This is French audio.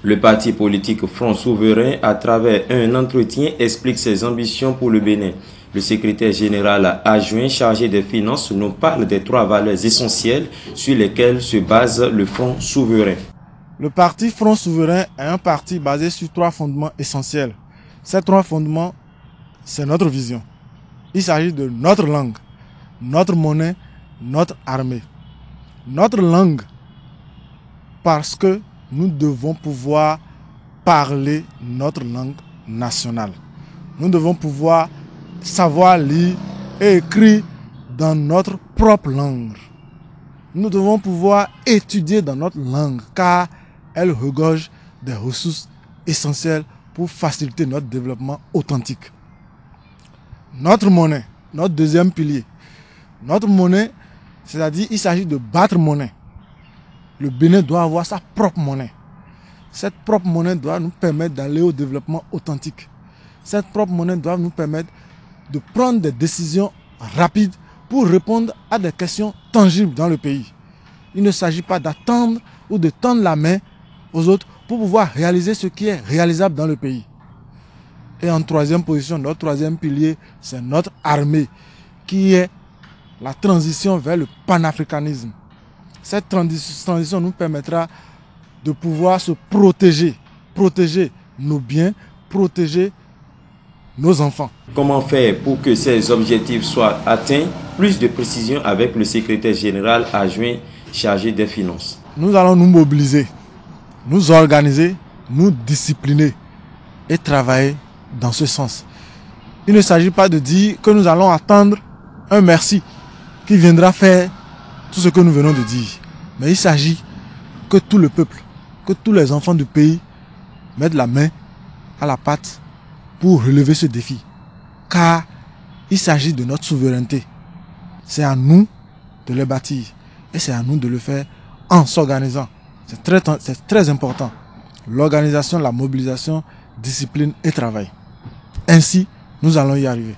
Le parti politique Front Souverain, à travers un entretien, explique ses ambitions pour le Bénin. Le secrétaire général adjoint chargé des finances nous parle des 3 valeurs essentielles sur lesquelles se base le Front Souverain. Le parti Front Souverain est un parti basé sur 3 fondements essentiels. Ces 3 fondements, c'est notre vision. Il s'agit de notre langue, notre monnaie, notre armée. Notre langue, parce que nous devons pouvoir parler notre langue nationale. Nous devons pouvoir savoir lire et écrire dans notre propre langue. Nous devons pouvoir étudier dans notre langue car elle regorge des ressources essentielles pour faciliter notre développement authentique. Notre monnaie, notre deuxième pilier. Notre monnaie, c'est-à-dire il s'agit de battre monnaie. Le Bénin doit avoir sa propre monnaie. Cette propre monnaie doit nous permettre d'aller au développement authentique. Cette propre monnaie doit nous permettre de prendre des décisions rapides pour répondre à des questions tangibles dans le pays. Il ne s'agit pas d'attendre ou de tendre la main aux autres pour pouvoir réaliser ce qui est réalisable dans le pays. Et en troisième position, notre troisième pilier, c'est notre armée, qui est la transition vers le panafricanisme. Cette transition nous permettra de pouvoir se protéger nos biens, protéger nos enfants. Comment faire pour que ces objectifs soient atteints? Plus de précision avec le secrétaire général adjoint chargé des finances. Nous allons nous mobiliser, nous organiser, nous discipliner et travailler dans ce sens. Il ne s'agit pas de dire que nous allons attendre un merci qui viendra faire tout ce que nous venons de dire. Mais il s'agit que tout le peuple, que tous les enfants du pays mettent la main à la pâte pour relever ce défi. Car il s'agit de notre souveraineté. C'est à nous de le bâtir. Et c'est à nous de le faire en s'organisant. C'est très important. L'organisation, la mobilisation, discipline et travail. Ainsi, nous allons y arriver.